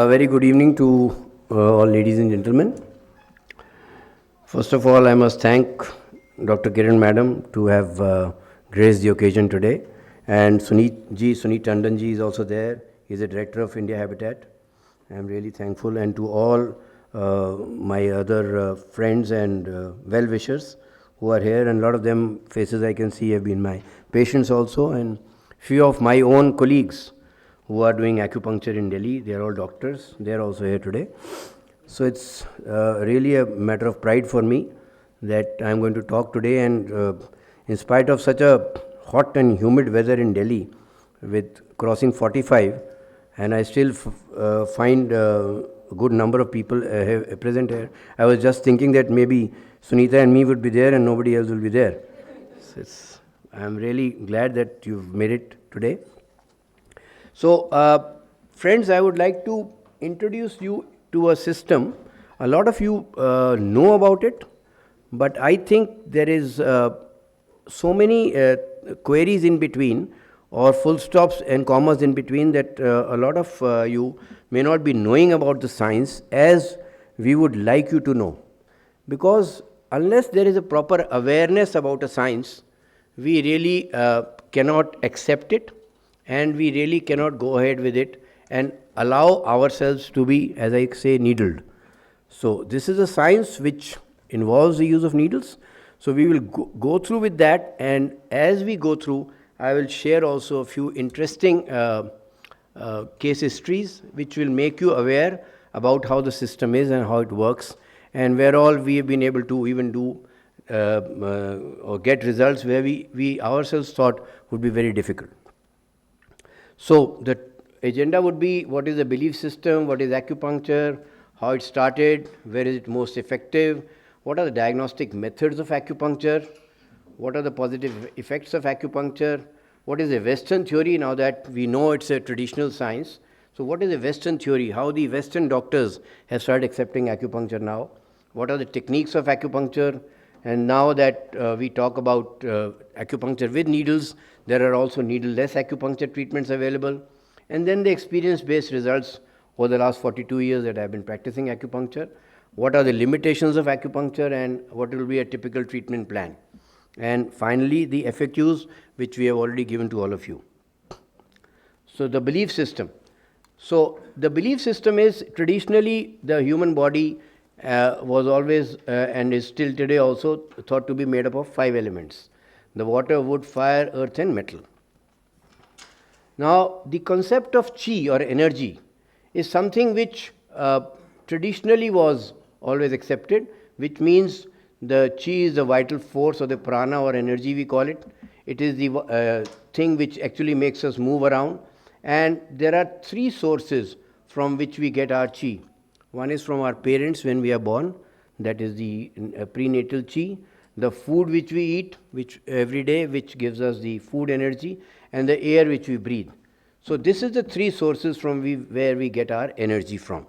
Very good evening to all ladies and gentlemen. First of all, I must thank Dr. Kiran Madam to have graced the occasion today. And Sunit Tandon ji is also there. He is the Director of India Habitat. I am really thankful. And to all my other friends and well-wishers who are here, and a lot of them faces I can see have been my patients also, and few of my own colleagues who are doing acupuncture in Delhi. They are all doctors. They are also here today. So it's really a matter of pride for me that I am going to talk today. And in spite of such a hot and humid weather in Delhi, with crossing 45, and I still find a good number of people present here. I was just thinking that maybe Sunita and me would be there and nobody else will be there. So I am really glad that you've made it today. So, friends, I would like to introduce you to a system. A lot of you know about it, but I think there is so many queries in between, or full stops and commas in between, that a lot of you may not be knowing about the science as we would like you to know. Because unless there is a proper awareness about a science, we really cannot accept it, and we really cannot go ahead with it and allow ourselves to be, as I say, needled. So this is a science which involves the use of needles. So we will go through with that, and as we go through, I will share also a few interesting case histories which will make you aware about how the system is and how it works, and where all we have been able to even do or get results where we ourselves thought would be very difficult. So the agenda would be: what is the belief system, what is acupuncture, how it started, where is it most effective, what are the diagnostic methods of acupuncture, what are the positive effects of acupuncture, what is the Western theory, now that we know it's a traditional science. So what is the Western theory, how the Western doctors have started accepting acupuncture now, what are the techniques of acupuncture, and now that we talk about acupuncture with needles, there are also needle-less acupuncture treatments available. And then the experience-based results over the last 42 years that I have been practicing acupuncture. What are the limitations of acupuncture and what will be a typical treatment plan? And finally, the FAQs, which we have already given to all of you. So the belief system. So the belief system is, traditionally the human body was always and is still today also thought to be made up of 5 elements: the water, wood, fire, earth and metal. Now the concept of chi or energy is something which traditionally was always accepted, which means the chi is the vital force, or the prana or energy we call it. It is the thing which actually makes us move around, and there are 3 sources from which we get our chi. One is from our parents when we are born, that is the prenatal chi, the food which we eat which every day, which gives us the food energy, and the air which we breathe. So this is the 3 sources from where we get our energy from.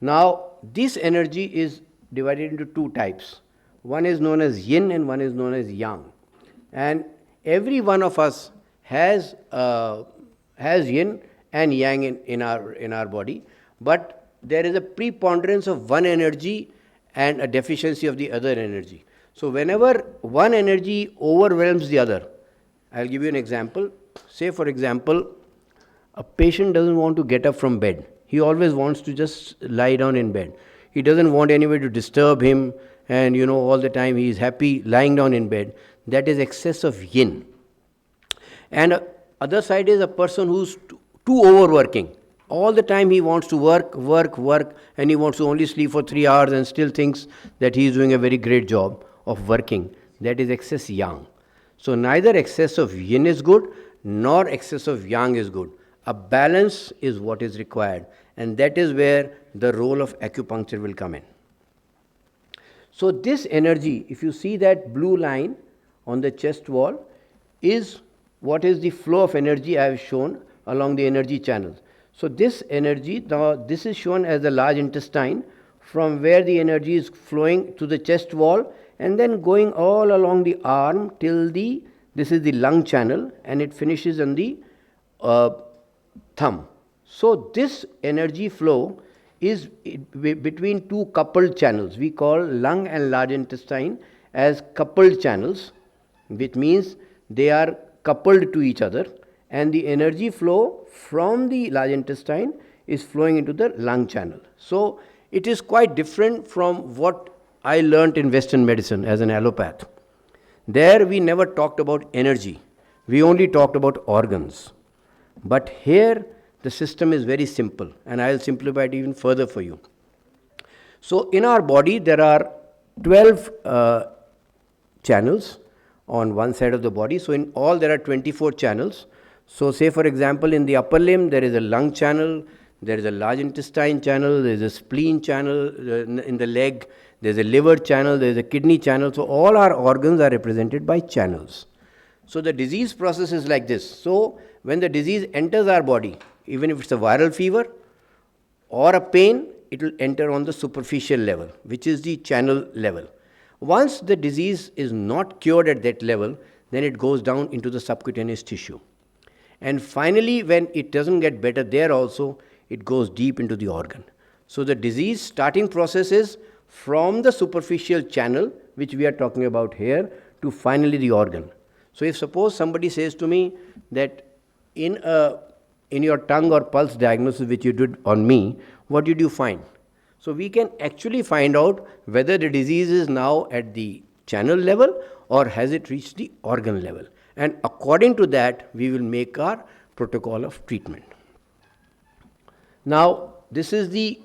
Now this energy is divided into 2 types. One is known as yin and one is known as yang. And every one of us has yin and yang in our body, but there is a preponderance of one energy and a deficiency of the other energy. So whenever one energy overwhelms the other, I'll give you an example. Say for example, a patient doesn't want to get up from bed. He always wants to just lie down in bed. He doesn't want anybody to disturb him, and all the time he is happy lying down in bed. That is excess of yin. And other side is a person who's too overworking. All the time he wants to work, and he wants to only sleep for 3 hours and still thinks that he is doing a very great job of working. That is excess yang. So neither excess of yin is good, nor excess of yang is good. A balance is what is required, and that is where the role of acupuncture will come in. So this energy, if you see that blue line on the chest wall, is what is the flow of energy I have shown along the energy channels. So this energy, this is shown as the large intestine, from where the energy is flowing to the chest wall and then going all along the arm till this is the lung channel, and it finishes on the thumb. So this energy flow is between two coupled channels. We call lung and large intestine as coupled channels, which means they are coupled to each other, and the energy flow from the large intestine is flowing into the lung channel. So it is quite different from what I learnt in Western medicine as an allopath. There we never talked about energy, we only talked about organs. But here the system is very simple, and I will simplify it even further for you. So in our body there are 12 channels on one side of the body. So in all there are 24 channels. So say for example in the upper limb there is a lung channel, there is a large intestine channel, there is a spleen channel, in the leg there is a liver channel, there is a kidney channel. So all our organs are represented by channels. So the disease process is like this. So when the disease enters our body, even if it's a viral fever or a pain, it will enter on the superficial level, which is the channel level. Once the disease is not cured at that level, then it goes down into the subcutaneous tissue. And finally, when it doesn't get better there also, it goes deep into the organ. So the disease starting process is from the superficial channel, which we are talking about here, to finally the organ. So if suppose somebody says to me that in your tongue or pulse diagnosis which you did on me, what did you find? So we can actually find out whether the disease is now at the channel level or has it reached the organ level. And according to that, we will make our protocol of treatment. Now, this is the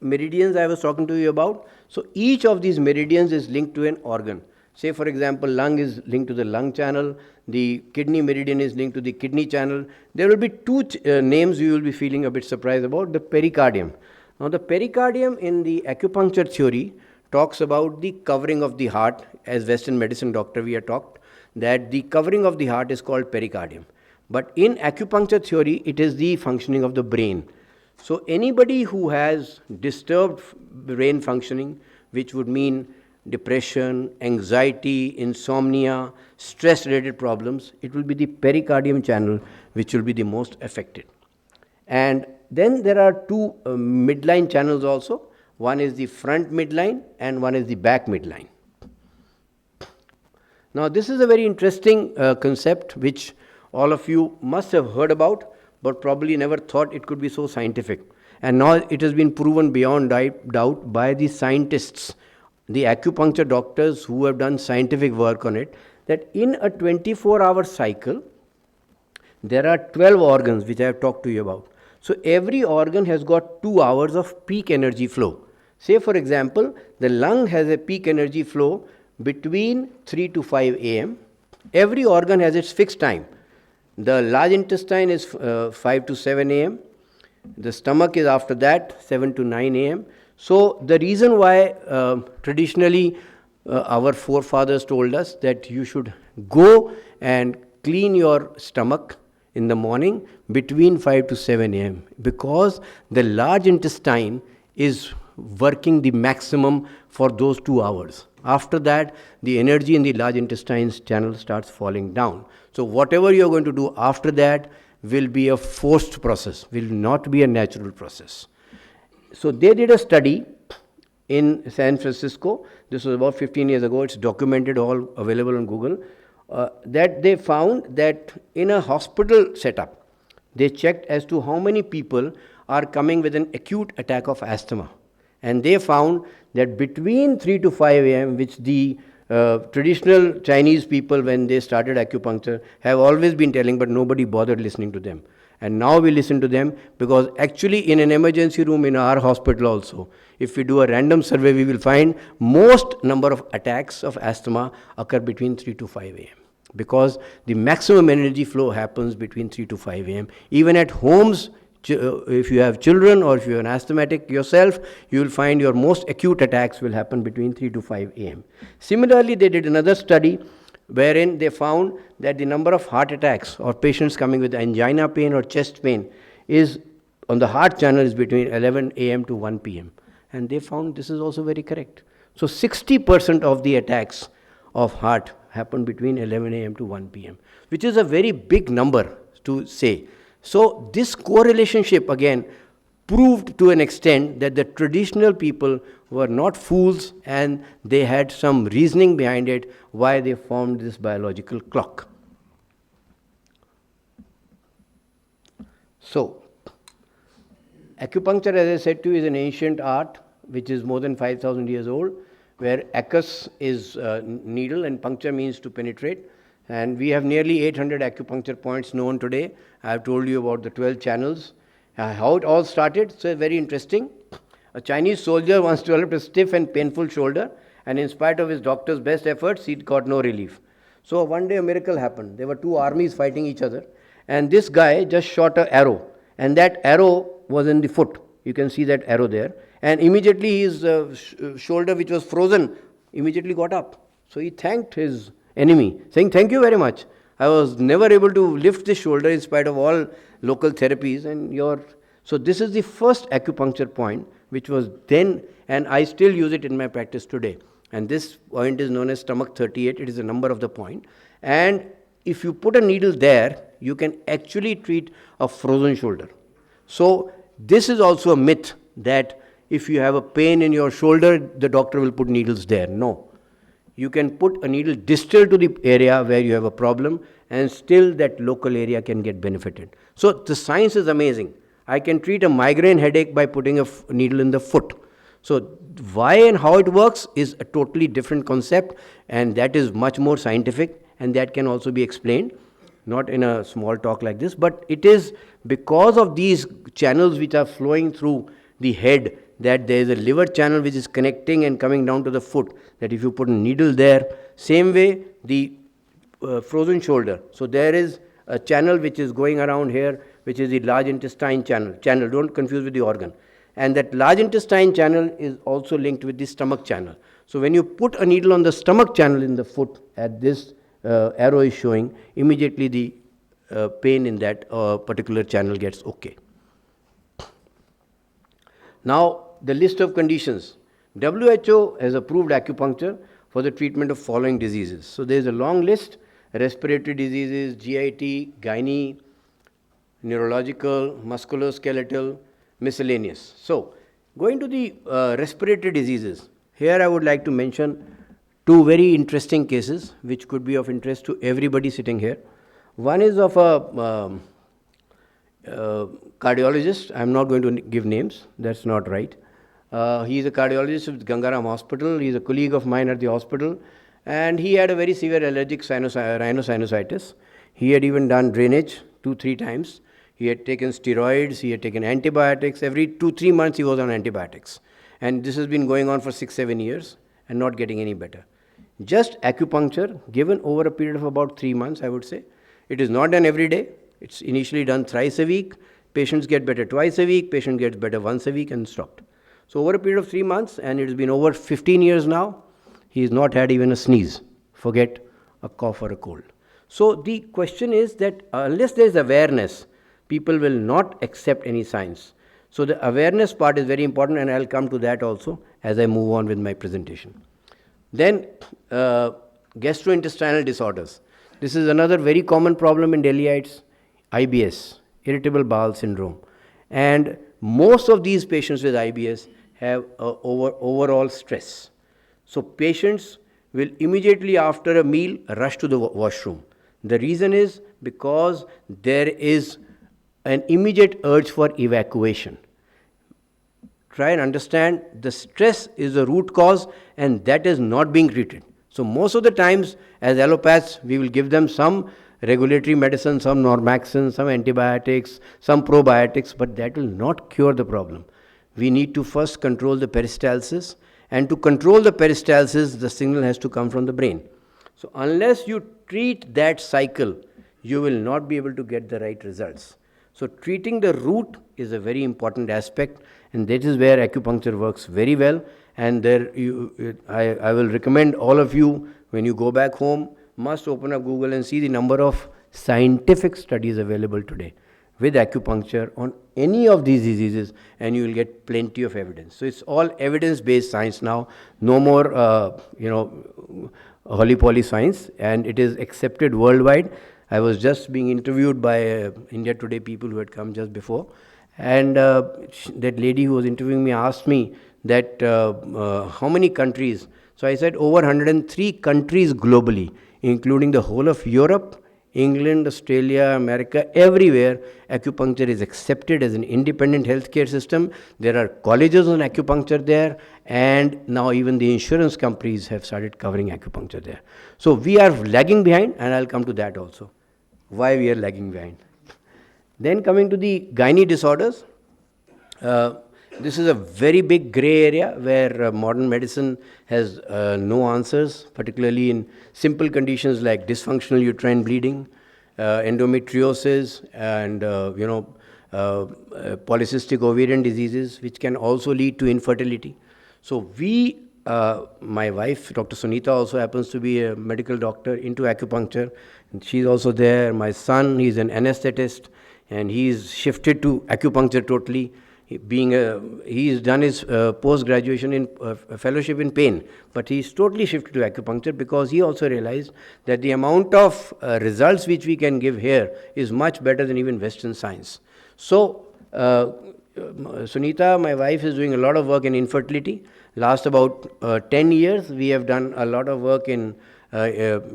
meridians I was talking to you about. So each of these meridians is linked to an organ. Say for example, lung is linked to the lung channel, the kidney meridian is linked to the kidney channel. There will be two names you will be feeling a bit surprised about, the pericardium. Now the pericardium in the acupuncture theory talks about the covering of the heart. As Western medicine doctor we have talked that the covering of the heart is called pericardium. But in acupuncture theory it is the functioning of the brain. So anybody who has disturbed brain functioning, which would mean depression, anxiety, insomnia, stress-related problems, it will be the pericardium channel which will be the most affected. And then there are two midline channels also. One is the front midline and one is the back midline. Now this is a very interesting concept which all of you must have heard about, but probably never thought it could be so scientific. And now it has been proven beyond doubt by the scientists, the acupuncture doctors who have done scientific work on it, that in a 24-hour cycle, there are 12 organs which I have talked to you about. So every organ has got 2 hours of peak energy flow. Say for example, the lung has a peak energy flow between 3 to 5 am. Every organ has its fixed time. The large intestine is 5 to 7 am. The stomach is after that 7 to 9 am. So the reason why traditionally our forefathers told us that you should go and clean your stomach in the morning between 5 to 7 am, because the large intestine is working the maximum for those 2 hours. After that, the energy in the large intestine's channel starts falling down. So whatever you are going to do after that will be a forced process, will not be a natural process. So they did a study in San Francisco. This was about 15 years ago. It's documented, all available on Google. That they found that in a hospital setup, they checked as to how many people are coming with an acute attack of asthma. And they found that between 3 to 5 am, which the traditional Chinese people, when they started acupuncture, have always been telling, but nobody bothered listening to them. And now we listen to them, because actually in an emergency room in our hospital also, if we do a random survey, we will find most number of attacks of asthma occur between 3 to 5 am. Because the maximum energy flow happens between 3 to 5 am. Even at homes, if you have children or if you are an asthmatic yourself, you will find your most acute attacks will happen between 3 to 5 am. Similarly, they did another study wherein they found that the number of heart attacks or patients coming with angina pain or chest pain is on the heart channel is between 11 am to 1 pm. And they found this is also very correct. So 60% of the attacks of heart happen between 11 am to 1 pm, which is a very big number to say. So this correlationship again proved to an extent that the traditional people were not fools, and they had some reasoning behind it why they formed this biological clock. So acupuncture, as I said to you, is an ancient art which is more than 5,000 years old, where acus is needle and puncture means to penetrate. And we have nearly 800 acupuncture points known today. I have told you about the 12 channels. How it all started, so very interesting. A Chinese soldier once developed a stiff and painful shoulder, and in spite of his doctor's best efforts, he got no relief. So one day a miracle happened. There were two armies fighting each other, and this guy just shot an arrow, and that arrow was in the foot. You can see that arrow there. And immediately his shoulder, which was frozen, immediately got up. So he thanked his enemy, saying, "Thank you very much. I was never able to lift this shoulder in spite of all local therapies, and your..." So this is the first acupuncture point, which was then, and I still use it in my practice today. And this point is known as stomach 38. It is the number of the point. And if you put a needle there, you can actually treat a frozen shoulder. So this is also a myth that if you have a pain in your shoulder, the doctor will put needles there. No. You can put a needle distal to the area where you have a problem, and still that local area can get benefited. So the science is amazing. I can treat a migraine headache by putting a needle in the foot. So why and how it works is a totally different concept, and that is much more scientific, and that can also be explained, not in a small talk like this, but it is because of these channels which are flowing through the head, that there is a liver channel which is connecting and coming down to the foot, that if you put a needle there, same way the frozen shoulder. So there is a channel which is going around here, which is the large intestine channel, don't confuse with the organ. And that large intestine channel is also linked with the stomach channel. So when you put a needle on the stomach channel in the foot, at this arrow is showing, immediately the pain in that particular channel gets okay. Now, the list of conditions. WHO has approved acupuncture for the treatment of following diseases. So there is a long list: respiratory diseases, GIT, gynae, neurological, musculoskeletal, miscellaneous. So going to the respiratory diseases, here I would like to mention two very interesting cases which could be of interest to everybody sitting here. One is of a cardiologist. I am not going to give names, that's not right. He is a cardiologist with Gangaram Hospital. He is a colleague of mine at the hospital, and he had a very severe allergic rhinosinusitis. He had even done drainage 2-3 times. He had taken steroids, he had taken antibiotics. Every 2-3 months he was on antibiotics. And this has been going on for 6-7 years and not getting any better. Just acupuncture given over a period of about 3 months, I would say. It is not done every day. It's initially done thrice a week. Patients get better twice a week. Patient gets better once a week and stopped. So over a period of 3 months, and it has been over 15 years now, he has not had even a sneeze. Forget a cough or a cold. So the question is that unless there is awareness, people will not accept any science. So the awareness part is very important, and I'll come to that also as I move on with my presentation. Then gastrointestinal disorders. This is another very common problem in Delhiites, IBS, irritable bowel syndrome. And most of these patients with IBS have overall stress. So patients will immediately after a meal rush to the washroom. The reason is because there is an immediate urge for evacuation. Try and understand the stress is the root cause, and that is not being treated. So most of the times as allopaths, we will give them some regulatory medicine, some Normaxin, some antibiotics, some probiotics, but that will not cure the problem. We need to first control the peristalsis, and to control the peristalsis, the signal has to come from the brain. So unless you treat that cycle, you will not be able to get the right results. So treating the root is a very important aspect, and that is where acupuncture works very well. And there, I will recommend all of you, when you go back home, must open up Google and see the number of scientific studies available today with acupuncture on any of these diseases, and you will get plenty of evidence. So it's all evidence-based science now, no more, holy-poly science, and it is accepted worldwide. I was just being interviewed by India Today people who had come just before, and that lady who was interviewing me asked me that how many countries. So I said over 103 countries globally, including the whole of Europe, England, Australia, America, everywhere, acupuncture is accepted as an independent healthcare system. There are colleges on acupuncture there, and now even the insurance companies have started covering acupuncture there. So we are lagging behind, and I'll come to that also, why we are lagging behind. Then coming to the gynae disorders, this is a very big gray area where modern medicine has no answers, particularly in simple conditions like dysfunctional uterine bleeding, endometriosis, and polycystic ovarian diseases, which can also lead to infertility. So my wife, Dr. Sunita, also happens to be a medical doctor into acupuncture, and she's also there. My son, he's an anesthetist, and he's shifted to acupuncture totally. He's done his post-graduation in fellowship in pain, but he's totally shifted to acupuncture because he also realized that the amount of results which we can give here is much better than even Western science. So, Sunita, my wife, is doing a lot of work in infertility. Last about 10 years, we have done a lot of work in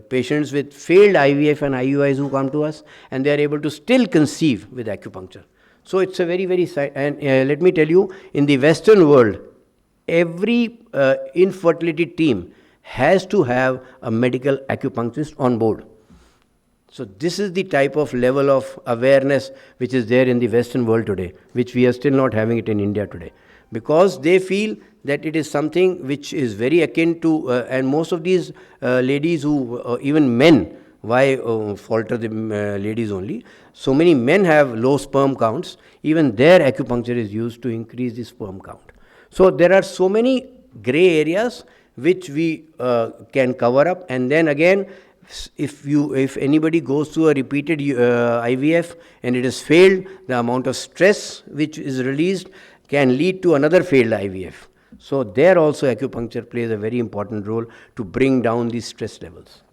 patients with failed IVF and IUIs who come to us, and they are able to still conceive with acupuncture. So it's a very, very, and let me tell you, in the Western world, every infertility team has to have a medical acupuncturist on board. So this is the type of level of awareness which is there in the Western world today, which we are still not having it in India today, because they feel that it is something which is very akin to, and most of these ladies who, even men, why falter the ladies only? So many men have low sperm counts. Even their acupuncture is used to increase the sperm count. So there are so many gray areas which we can cover up. And then again, if anybody goes through a repeated IVF and it has failed, the amount of stress which is released can lead to another failed IVF. So there also acupuncture plays a very important role to bring down these stress levels.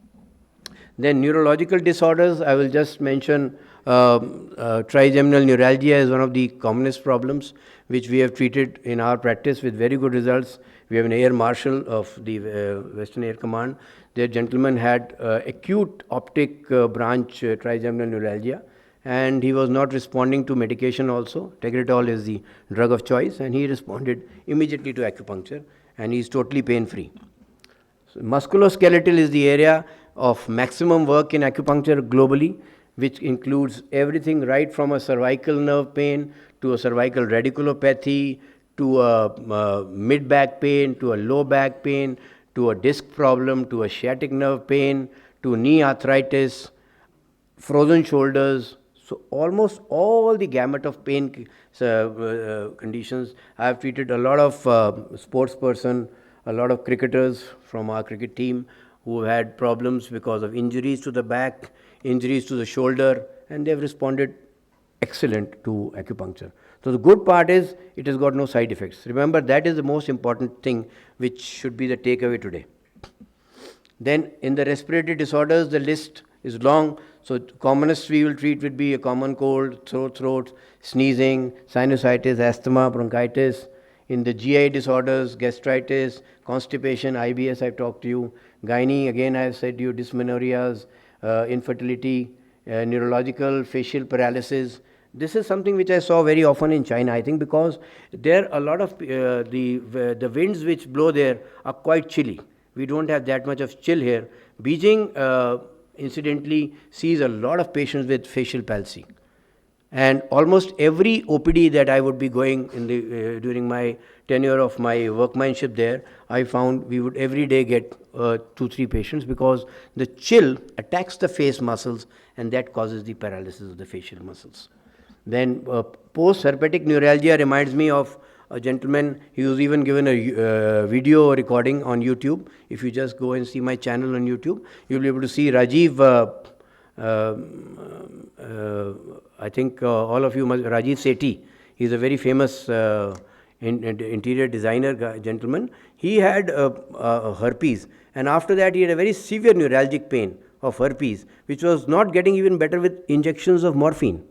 Then neurological disorders, I will just mention trigeminal neuralgia is one of the commonest problems which we have treated in our practice with very good results. We have an air marshal of the Western Air Command. Their gentleman had acute optic branch trigeminal neuralgia, and he was not responding to medication also. Tegretol is the drug of choice, and he responded immediately to acupuncture, and he is totally pain-free. So musculoskeletal is the area of maximum work in acupuncture globally, which includes everything right from a cervical nerve pain to a cervical radiculopathy to a mid-back pain to a low back pain to a disc problem to a sciatic nerve pain to knee arthritis, frozen shoulders. So almost all the gamut of pain conditions. I have treated a lot of sports person, a lot of cricketers from our cricket team who had problems because of injuries to the back, injuries to the shoulder, and they have responded excellent to acupuncture. So the good part is it has got no side effects. Remember, that is the most important thing which should be the takeaway today. Then in the respiratory disorders, the list is long. So commonest we will treat would be a common cold, sore throat, sneezing, sinusitis, asthma, bronchitis. In the GI disorders, gastritis, constipation, IBS, I've talked to you. Gynae, again, I've said to you, dysmenorias, infertility, neurological, facial paralysis. This is something which I saw very often in China, I think, because there a lot of the winds which blow there are quite chilly. We don't have that much of chill here. Beijing, incidentally, sees a lot of patients with facial palsy. And almost every OPD that I would be going in the during my tenure of my workmanship there, I found we would every day get 2-3 patients because the chill attacks the face muscles and that causes the paralysis of the facial muscles. Then post-herpetic neuralgia reminds me of a gentleman. He was even given a video recording on YouTube. If you just go and see my channel on YouTube, you'll be able to see Rajiv. I think all of you must, Rajiv Sethi. He's a very famous interior designer gentleman. He had herpes, and after that he had a very severe neuralgic pain of herpes, which was not getting even better with injections of morphine.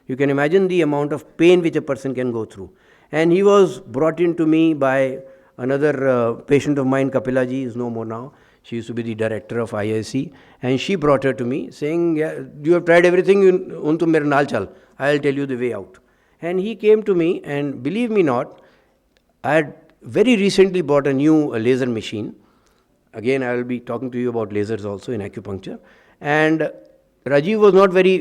You can imagine the amount of pain which a person can go through. And he was brought in to me by another patient of mine, Kapilaji, is no more now. She used to be the director of IHC, and she brought her to me saying, yeah, you have tried everything, untu mere naal chal, I'll tell you the way out. And he came to me, and believe me not, I had very recently bought a new laser machine. Again, I will be talking to you about lasers also in acupuncture. And Rajiv was not very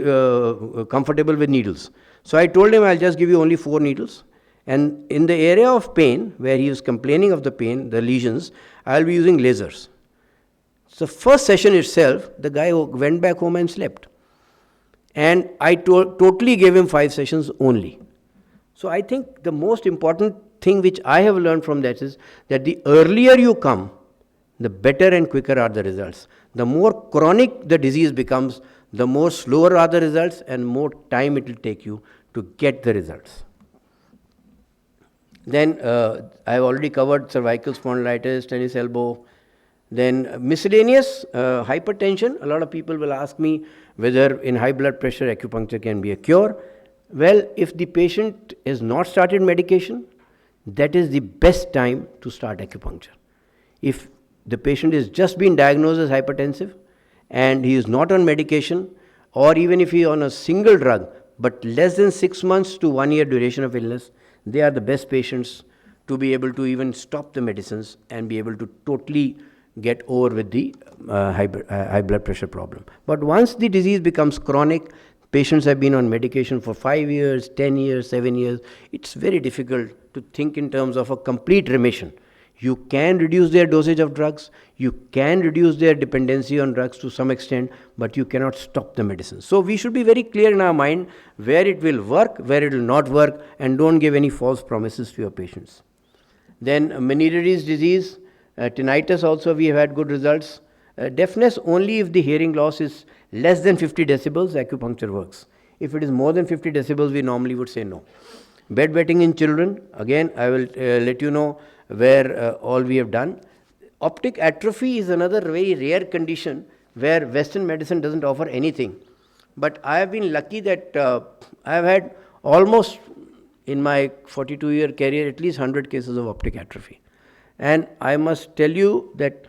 comfortable with needles. So I told him, I'll just give you only 4 needles. And in the area of pain, where he was complaining of the pain, the lesions, I'll be using lasers. So first session itself, the guy went back home and slept. And I totally gave him 5 sessions only. So I think the most important thing which I have learned from that is that the earlier you come, the better and quicker are the results. The more chronic the disease becomes, the more slower are the results and more time it will take you to get the results. Then I have already covered cervical spondylitis, tennis elbow. Then miscellaneous hypertension. A lot of people will ask me whether in high blood pressure acupuncture can be a cure. Well, if the patient has not started medication, that is the best time to start acupuncture. If the patient is just been diagnosed as hypertensive and he is not on medication, or even if he is on a single drug but less than 6 months to 1 year duration of illness, they are the best patients to be able to even stop the medicines and be able to totally get over with the high blood pressure problem. But once the disease becomes chronic, patients have been on medication for 5 years, 10 years, 7 years, it's very difficult to think in terms of a complete remission. You can reduce their dosage of drugs, you can reduce their dependency on drugs to some extent, but you cannot stop the medicine. So we should be very clear in our mind where it will work, where it will not work, and don't give any false promises to your patients. Then Meniere's disease, tinnitus also we have had good results. Deafness only if the hearing loss is less than 50 decibels, acupuncture works. If it is more than 50 decibels, we normally would say no. Bedwetting in children, again I will let you know where all we have done. Optic atrophy is another very rare condition where Western medicine doesn't offer anything. But I have been lucky that I have had almost in my 42-year career at least 100 cases of optic atrophy. And I must tell you that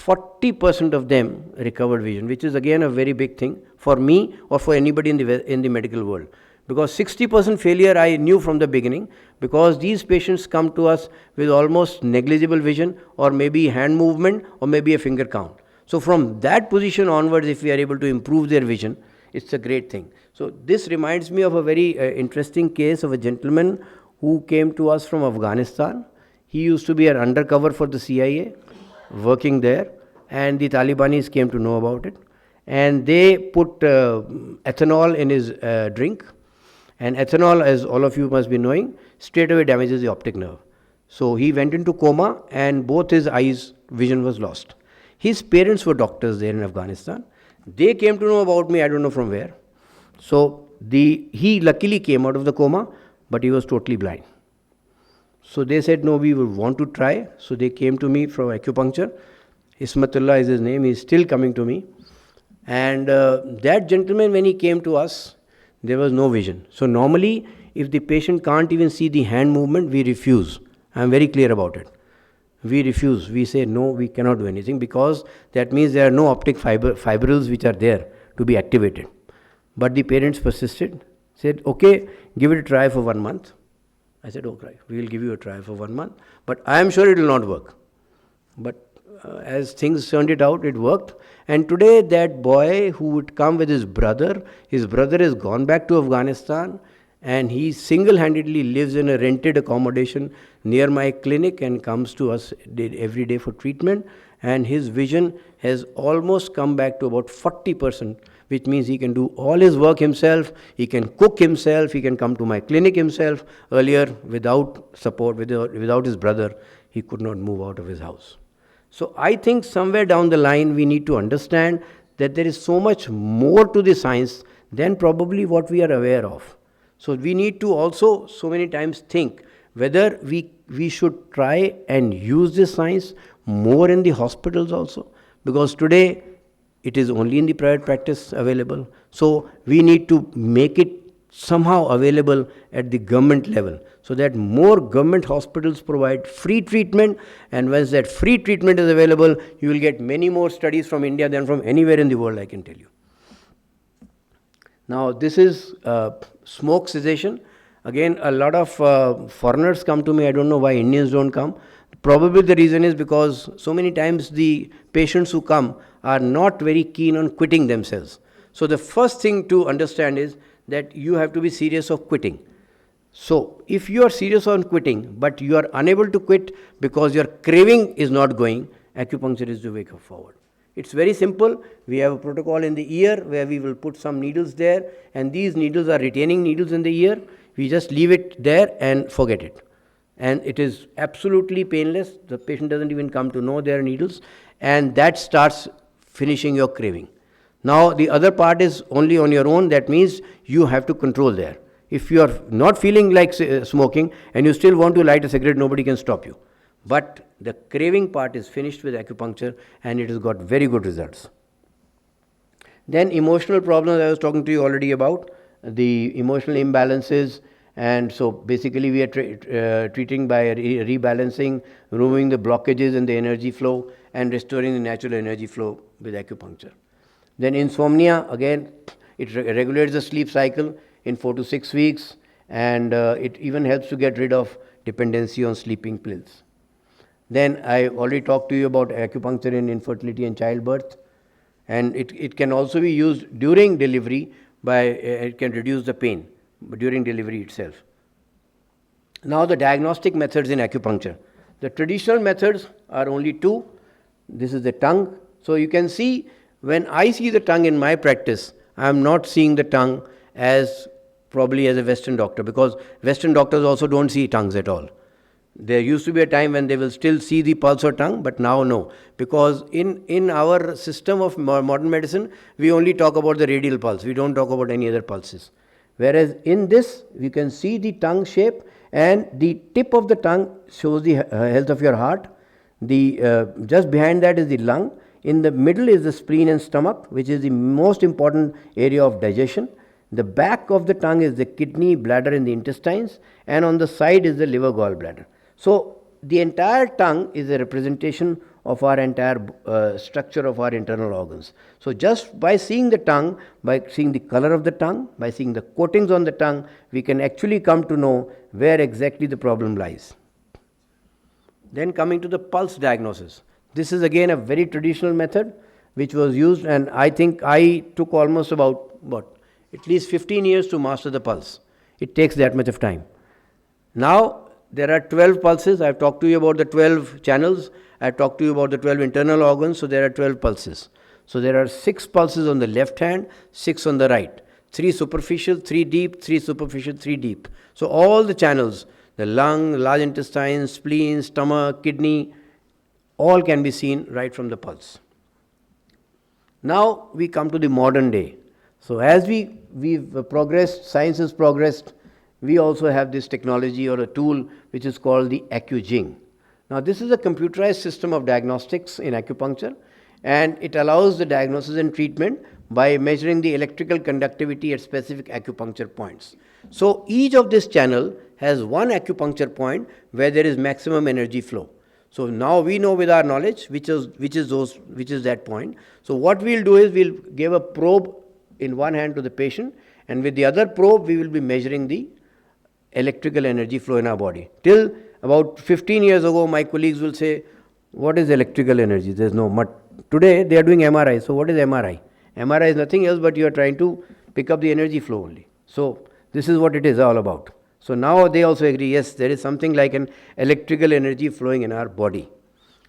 40% of them recovered vision, which is again a very big thing for me or for anybody in the medical world. Because 60% failure I knew from the beginning, because these patients come to us with almost negligible vision or maybe hand movement or maybe a finger count. So from that position onwards, if we are able to improve their vision, it's a great thing. So this reminds me of a very interesting case of a gentleman who came to us from Afghanistan. He used to be an undercover for the CIA, working there, and the Talibanis came to know about it. And they put ethanol in his drink. And ethanol, as all of you must be knowing, straight away damages the optic nerve. So he went into coma and both his eyes' vision was lost. His parents were doctors there in Afghanistan. They came to know about me, I don't know from where. So he luckily came out of the coma, but he was totally blind. So they said, no, we would want to try. So they came to me from acupuncture. Ismatullah is his name, he is still coming to me. And that gentleman, when he came to us, there was no vision. So normally, if the patient can't even see the hand movement, we refuse. I am very clear about it. We refuse. We say, no, we cannot do anything, because that means there are no optic fibrils which are there to be activated. But the parents persisted, said, okay, give it a try for 1 month. I said, okay, we will give you a try for 1 month, but I am sure it will not work. But as things turned it out, it worked. And today that boy who would come with his brother has gone back to Afghanistan, and he single-handedly lives in a rented accommodation near my clinic and comes to us every day for treatment. And his vision has almost come back to about 40%, which means he can do all his work himself, he can cook himself, he can come to my clinic himself. Earlier, without support, without his brother, he could not move out of his house. So I think somewhere down the line, we need to understand that there is so much more to the science than probably what we are aware of. So we need to also so many times think whether we should try and use this science more in the hospitals also. Because today, it is only in the private practice available. So we need to make it somehow available at the government level, so that more government hospitals provide free treatment, and once that free treatment is available, you will get many more studies from India than from anywhere in the world, I can tell you. Now this is smoke cessation. Again, a lot of foreigners come to me. I don't know why Indians don't come. Probably the reason is because so many times the patients who come are not very keen on quitting themselves. So the first thing to understand is that you have to be serious of quitting. So if you are serious on quitting, but you are unable to quit because your craving is not going, acupuncture is the way forward. It's very simple. We have a protocol in the ear where we will put some needles there, and these needles are retaining needles in the ear. We just leave it there and forget it. And it is absolutely painless. The patient doesn't even come to know their needles, and that starts finishing your craving. Now the other part is only on your own. That means you have to control there. If you are not feeling like smoking and you still want to light a cigarette, nobody can stop you. But the craving part is finished with acupuncture, and it has got very good results. Then emotional problems, I was talking to you already about, the emotional imbalances. And so basically we are treating by rebalancing, removing the blockages in the energy flow and restoring the natural energy flow with acupuncture. Then insomnia, again, it regulates the sleep cycle in 4 to 6 weeks, and it even helps to get rid of dependency on sleeping pills. Then I already talked to you about acupuncture in infertility and childbirth, and it can also be used during delivery. It can reduce the pain during delivery itself. Now the diagnostic methods in acupuncture. The traditional methods are only two. This is the tongue. So you can see, when I see the tongue in my practice, I am not seeing the tongue as probably as a Western doctor, because Western doctors also don't see tongues at all. There used to be a time when they will still see the pulse or tongue, but now no. Because in our system of modern medicine, we only talk about the radial pulse. We don't talk about any other pulses. Whereas in this, you can see the tongue shape, and the tip of the tongue shows the health of your heart. Just behind that is the lung. In the middle is the spleen and stomach, which is the most important area of digestion. The back of the tongue is the kidney, bladder, and the intestines, and on the side is the liver, gallbladder. So the entire tongue is a representation of our entire structure of our internal organs. So just by seeing the tongue, by seeing the color of the tongue, by seeing the coatings on the tongue, we can actually come to know where exactly the problem lies. Then coming to the pulse diagnosis. This is again a very traditional method which was used, and I think I took almost about at least 15 years to master the pulse. It takes that much of time. Now there are 12 pulses. I have talked to you about the 12 channels. I have talked to you about the 12 internal organs. So there are 12 pulses. So there are 6 pulses on the left hand, 6 on the right. 3 superficial, 3 deep, 3 superficial, 3 deep. So all the channels, the lung, large intestine, spleen, stomach, kidney, all can be seen right from the pulse. Now we come to the modern day. So as we've progressed, science has progressed, we also have this technology or a tool which is called the AcuJing. Now this is a computerized system of diagnostics in acupuncture, and it allows the diagnosis and treatment by measuring the electrical conductivity at specific acupuncture points. So each of this channel has one acupuncture point where there is maximum energy flow. So now we know with our knowledge which is that point. So what we'll do is we'll give a probe in one hand to the patient, and with the other probe we will be measuring the electrical energy flow in our body. Till about 15 years ago, my colleagues will say, what is electrical energy? There's no much. Today they are doing MRI. So what is MRI? MRI is nothing else but you are trying to pick up the energy flow only. So this is what it is all about. So now they also agree, yes, there is something like an electrical energy flowing in our body.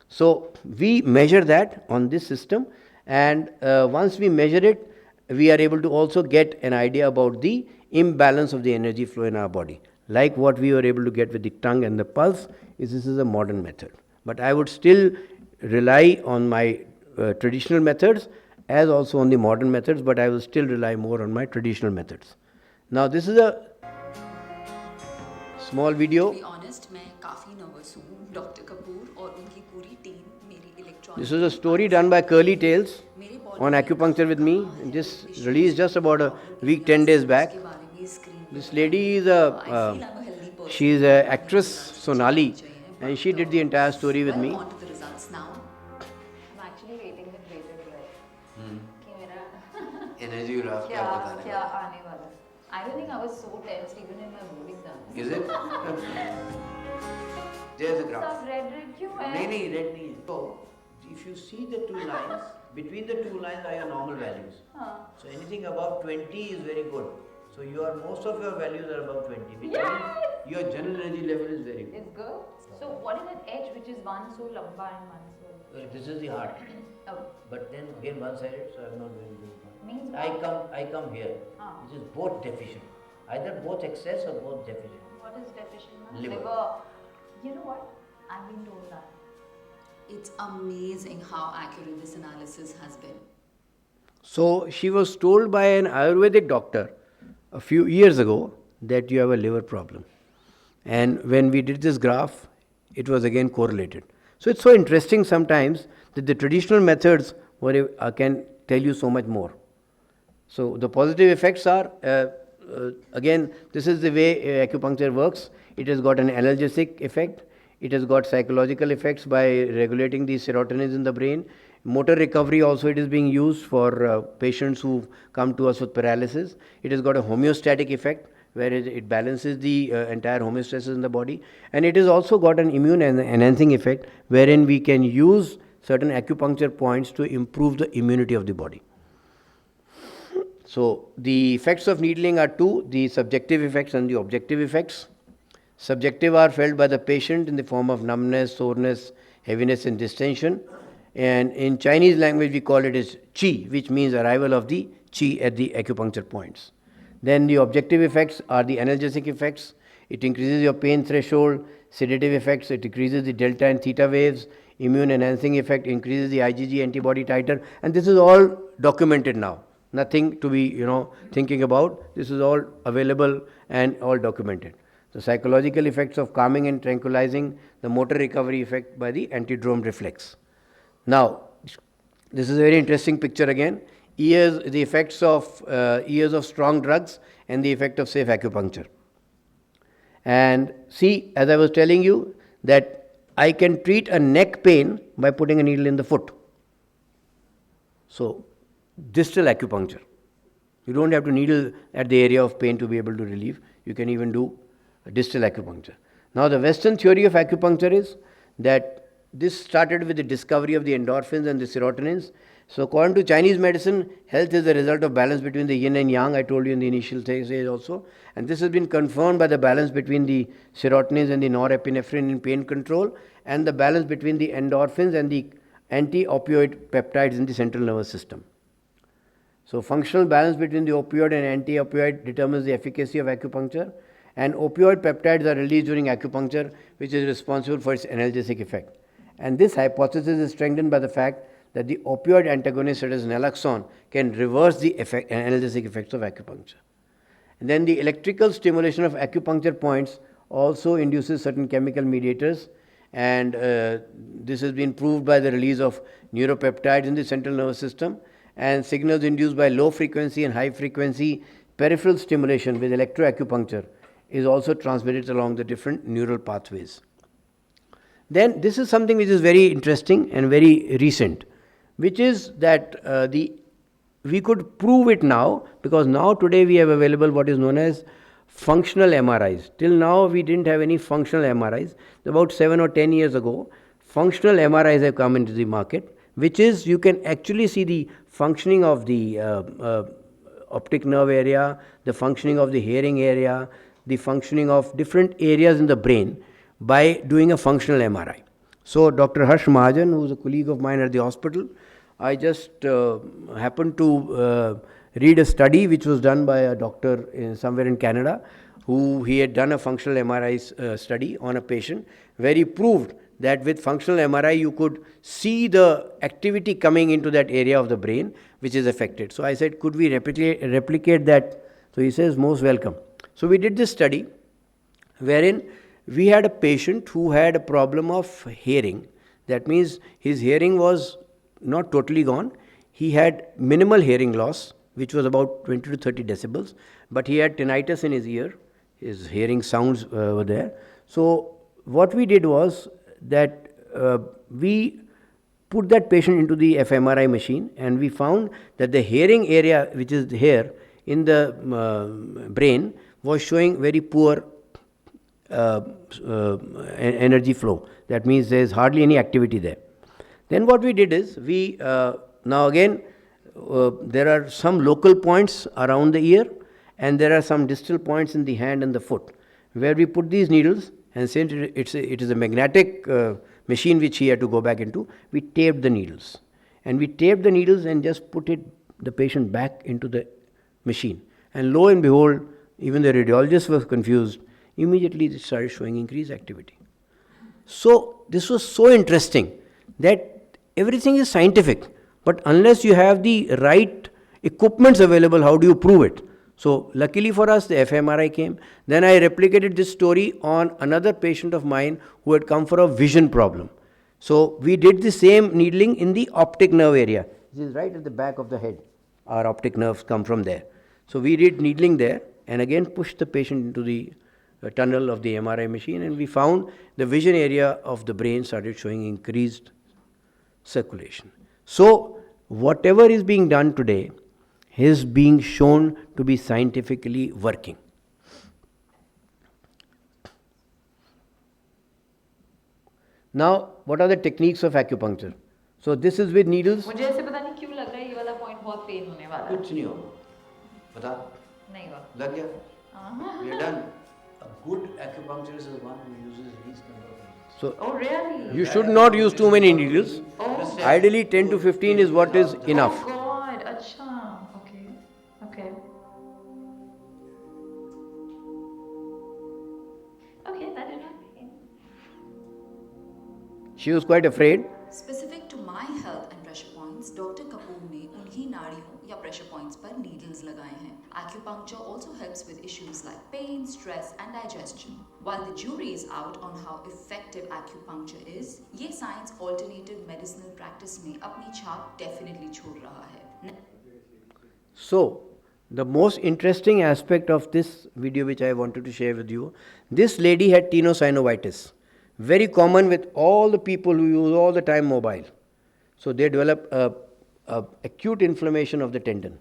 So we measure that on this system, and once we measure it, we are able to also get an idea about the imbalance of the energy flow in our body. Like what we were able to get with the tongue and the pulse, this is a modern method. But I would still rely on my traditional methods as also on the modern methods, but I will still rely more on my traditional methods. Now this is a small video. To be honest, मैं काफी nervous हूँ. Dr. Kapur और उनकी पूरी team मेरी electronic. This is a story done by Curly Tales on acupuncture with me. Just released just about a week, 10 days back. This lady is she is a actress Sonali, and she did the entire story with me. On to the results now. I'm actually waiting with bated breath कि मेरा Energy क्या क्या आने वाला है. I don't think I was so tensed even in my board exam. Is it? There's a graph. सब red क्यों है? नहीं, red नहीं. So, if you see the two lines, between the two lines are your normal values. So anything above 20 is very good. So most of your values are above 20. Which means your general energy level is very good. It's good. So what is that edge which is one so lamba and one so? This is the heart. Oh. But then again one-sided, so I'm not going to do it. Means I come here, which is both deficient. Either both excess or both deficient. What is deficient? Liver. You know what? I've been told that. It's amazing how accurate this analysis has been. So she was told by an Ayurvedic doctor a few years ago that you have a liver problem. And when we did this graph, it was again correlated. So it's so interesting sometimes that the traditional methods can tell you so much more. So the positive effects are, again, this is the way acupuncture works. It has got an analgesic effect. It has got psychological effects by regulating the serotonin in the brain. Motor recovery also it is being used for patients who come to us with paralysis. It has got a homeostatic effect where it balances the entire homeostasis in the body. And it has also got an immune enhancing effect wherein we can use certain acupuncture points to improve the immunity of the body. So the effects of needling are two, the subjective effects and the objective effects. Subjective are felt by the patient in the form of numbness, soreness, heaviness and distension. And in Chinese language we call it as qi, which means arrival of the qi at the acupuncture points. Then the objective effects are the analgesic effects. It increases your pain threshold. Sedative effects, it decreases the delta and theta waves. Immune enhancing effect increases the IgG antibody titer. And this is all documented now. Nothing to be thinking about. This is all available and all documented. The psychological effects of calming and tranquilizing, the motor recovery effect by the antidrome reflex. Now, this is a very interesting picture again. The effects of years of strong drugs and the effect of safe acupuncture. And see, as I was telling you, that I can treat a neck pain by putting a needle in the foot. So, distal acupuncture. You don't have to needle at the area of pain to be able to relieve. You can even do distal acupuncture. Now the Western theory of acupuncture is that this started with the discovery of the endorphins and the serotonins. So according to Chinese medicine, health is the result of balance between the yin and yang, I told you in the initial stage also. And this has been confirmed by the balance between the serotonins and the norepinephrine in pain control, and the balance between the endorphins and the anti-opioid peptides in the central nervous system. So functional balance between the opioid and anti-opioid determines the efficacy of acupuncture. And opioid peptides are released during acupuncture, which is responsible for its analgesic effect. And this hypothesis is strengthened by the fact that the opioid antagonist, such as naloxone, can reverse the analgesic effects of acupuncture. And then the electrical stimulation of acupuncture points also induces certain chemical mediators, and this has been proved by the release of neuropeptides in the central nervous system, and signals induced by low frequency and high frequency peripheral stimulation with electroacupuncture is also transmitted along the different neural pathways. Then this is something which is very interesting and very recent, which is that we could prove it now, because now today we have available what is known as functional MRIs. Till now we didn't have any functional MRIs. About 7 or 10 years ago, functional MRIs have come into the market, which is you can actually see the functioning of the optic nerve area, the functioning of the hearing area, the functioning of different areas in the brain by doing a functional MRI. So Dr. Harsh Mahajan, who is a colleague of mine at the hospital, I just happened to read a study which was done by a doctor somewhere in Canada, who he had done a functional MRI study on a patient, where he proved that with functional MRI you could see the activity coming into that area of the brain which is affected. So I said, could we replicate that? So he says, most welcome. So we did this study wherein we had a patient who had a problem of hearing. That means his hearing was not totally gone. he had minimal hearing loss, which was about 20 to 30 decibels, but he had tinnitus in his ear. His hearing sounds were there. So what we did was that we put that patient into the fMRI machine, and we found that the hearing area, which is here in the brain, was showing very poor energy flow. That means there is hardly any activity there. Then what we did is, we now again there are some local points around the ear, and there are some distal points in the hand and the foot, where we put these needles, and since it is a magnetic machine which he had to go back into, we taped the needles. And we taped the needles and just put the patient back into the machine. And lo and behold, even the radiologist was confused. Immediately they started showing increased activity. So this was so interesting that everything is scientific, but unless you have the right equipments available, how do you prove it? So luckily for us, the fMRI came. Then I replicated this story on another patient of mine who had come for a vision problem. So we did the same needling in the optic nerve area. This is right at the back of the head. Our optic nerves come from there. So we did needling there, and again pushed the patient into the tunnel of the MRI machine, and we found the vision area of the brain started showing increased circulation. So whatever is being done today is being shown to be scientifically working. Now, what are the techniques of acupuncture? So this is with needles. मुझे ऐसे पता नहीं क्यों लग रहा है ये वाला पॉइंट बहुत पेन होने वाला है. कुछ नहीं होगा, बता. नहीं हुआ. लग गया. We are done. A good acupuncturist is one who uses least number of needles. So Oh really? you should not use too many needles. Oh. Ideally 10 to 15 is what is enough. Oh God, अच्छा. Okay. Okay. Okay, that is not. She was quite afraid. Specific to my health and pressure points, Dr. Kapur ने उन्हीं नाड़ियों या pressure points पर needles लगाए हैं. Acupuncture also helps with issues like pain, stress and digestion. While the jury is out on how effective acupuncture is, ये science alternative medicinal practice में अपनी छाप definitely छोड़ रहा है. So, the most interesting aspect of this video which I wanted to share with you, this lady had tenosynovitis. Very common with all the people who use all the time mobile. So they develop a acute inflammation of the tendon.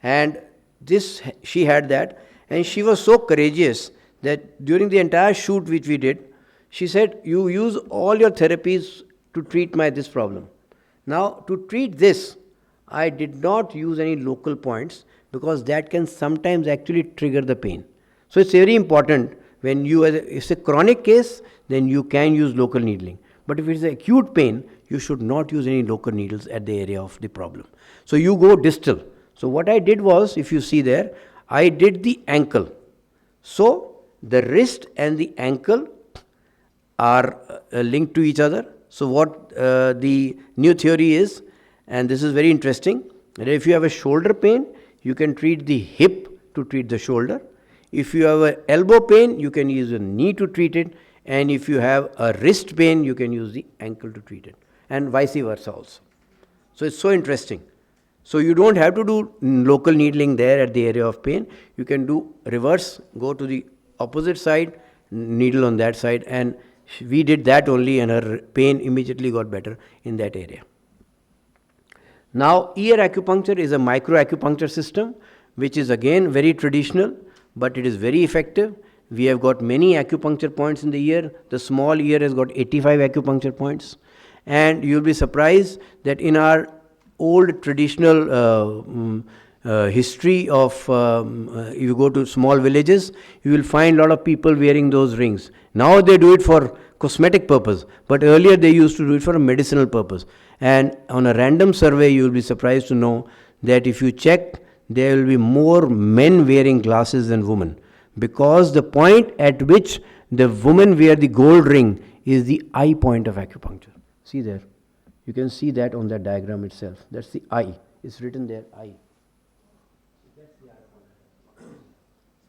And this, she had that, and she was so courageous that during the entire shoot which we did, she said, you use all your therapies to treat this problem. Now, to treat this, I did not use any local points because that can sometimes actually trigger the pain. So it's very important when it's a chronic case, then you can use local needling. But if it's acute pain, you should not use any local needles at the area of the problem. So you go distal. So what I did was, if you see there, I did the ankle. So the wrist and the ankle are linked to each other. So what the new theory is, and this is very interesting, that if you have a shoulder pain, you can treat the hip to treat the shoulder. If you have an elbow pain, you can use a knee to treat it. And if you have a wrist pain, you can use the ankle to treat it. And vice versa also. So it's so interesting. So you don't have to do local needling there at the area of pain. You can do reverse, go to the opposite side, needle on that side. And we did that only, and her pain immediately got better in that area. Now, ear acupuncture is a micro-acupuncture system, which is again very traditional, but it is very effective. We have got many acupuncture points in the ear. The small ear has got 85 acupuncture points. And you'll be surprised that in our old traditional history of, if you go to small villages, you will find a lot of people wearing those rings. Now they do it for cosmetic purpose, but earlier they used to do it for a medicinal purpose. And on a random survey, you will be surprised to know that if you check, there will be more men wearing glasses than women, because the point at which the women wear the gold ring is the eye point of acupuncture. See there, you can see that on that diagram itself. That's the eye. It's written there, eye.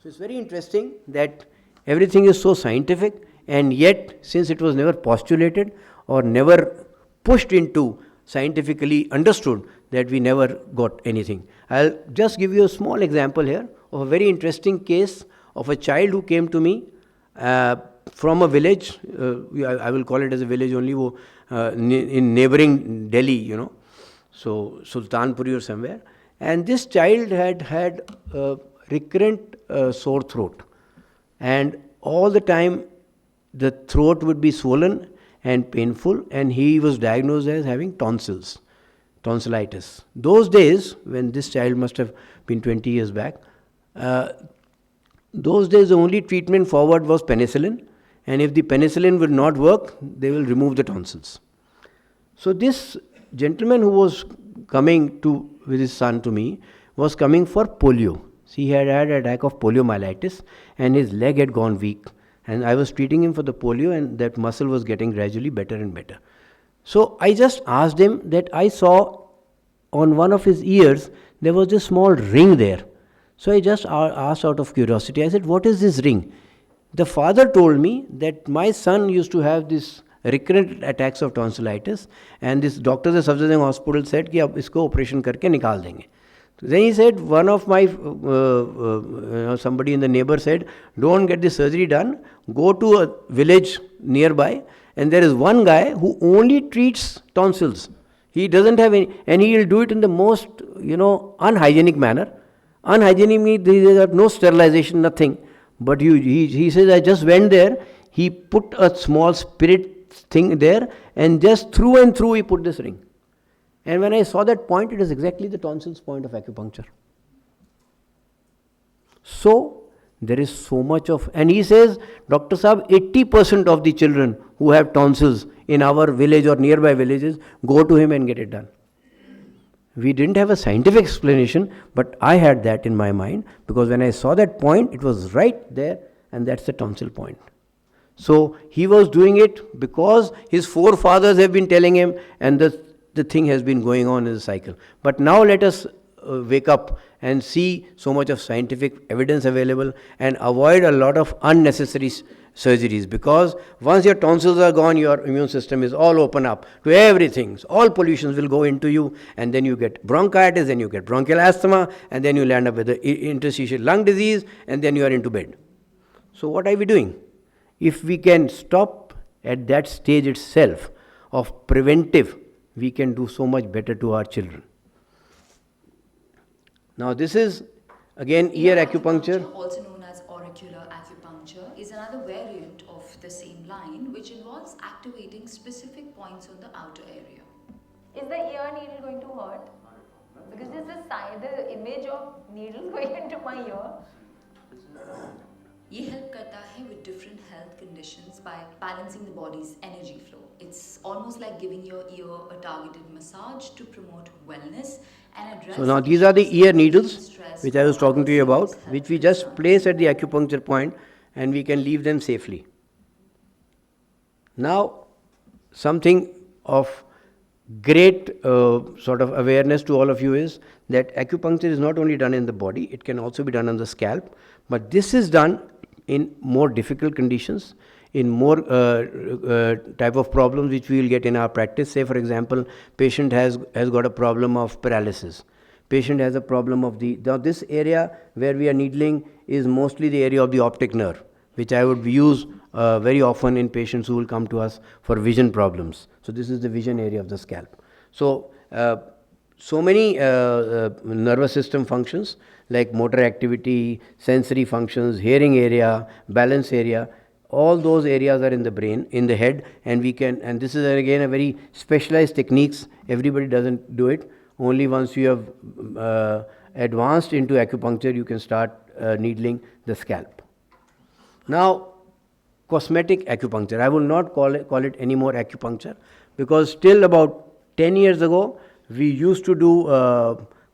So it's very interesting that everything is so scientific, and yet since it was never postulated or never pushed into scientifically understood that we never got anything. I'll just give you a small example here of a very interesting case of a child who came to me from a village. I will call it as a village only, in neighboring Delhi, so Sultanpuri or somewhere. And this child had recurrent sore throat, and all the time the throat would be swollen and painful, and he was diagnosed as having tonsillitis. Those days, when this child must have been 20 years back, those days the only treatment forward was penicillin, and if the penicillin will not work, they will remove the tonsils. So this gentleman who was coming with his son to me was coming for polio. He had an attack of poliomyelitis and his leg had gone weak, and I was treating him for the polio, and that muscle was getting gradually better and better. So I just asked him that I saw on one of his ears there was a small ring there. So I just asked out of curiosity, I said, what is this ring? The father told me that my son used to have this recurrent attacks of tonsillitis, and this doctors at Safdarjung hospital said कि अब इसको operation करके निकाल देंगे. Then he said, one of my, somebody in the neighbor said, don't get the surgery done, go to a village nearby, and there is one guy who only treats tonsils. He doesn't have any, and he will do it in the most, unhygienic manner. Unhygienic means there is no sterilization, nothing. But he says, I just went there, he put a small spirit thing there, and just through and through he put this ring. And when I saw that point, it is exactly the tonsils point of acupuncture. So, there is so much of, and he says, Dr. Saab, 80% of the children who have tonsils in our village or nearby villages go to him and get it done. We didn't have a scientific explanation, but I had that in my mind, because when I saw that point, it was right there, and that's the tonsil point. So, he was doing it because his forefathers have been telling him, and the thing has been going on in the cycle. But now let us wake up and see so much of scientific evidence available and avoid a lot of unnecessary surgeries, because once your tonsils are gone, your immune system is all open up to everything. So all pollutions will go into you, and then you get bronchitis, then you get bronchial asthma, and then you'll end up with the interstitial lung disease, and then you are into bed. So what are we doing? If we can stop at that stage itself of preventive, we can do so much better to our children. Now this is again ear acupuncture. Also known as auricular acupuncture, is another variant of the same line, which involves activating specific points on the outer area. Is the ear needle going to hurt? Because there's the image of needles going into my ear. ये help करता है with different health conditions by balancing the body's energy flow. It's almost like giving your ear a targeted massage to promote wellness and address. So now these are the ear needles which I was talking to you about, which we just place at the acupuncture point, and we can leave them safely. Now, something of great sort of awareness to all of you is that acupuncture is not only done in the body, it can also be done on the scalp, but this is done in more difficult conditions, in more type of problems which we will get in our practice. Say for example, patient has got a problem of paralysis. Patient has a problem of now this area where we are needling is mostly the area of the optic nerve, which I would use very often in patients who will come to us for vision problems. So this is the vision area of the scalp. So so many nervous system functions like motor activity, sensory functions, hearing area, balance area, all those areas are in the brain, in the head, and we can, and this is again a very specialized techniques. Everybody doesn't do it. Only once you have advanced into acupuncture, you can start needling the scalp. Now, cosmetic acupuncture. I will not call it any more acupuncture, because till about 10 years ago, we used to do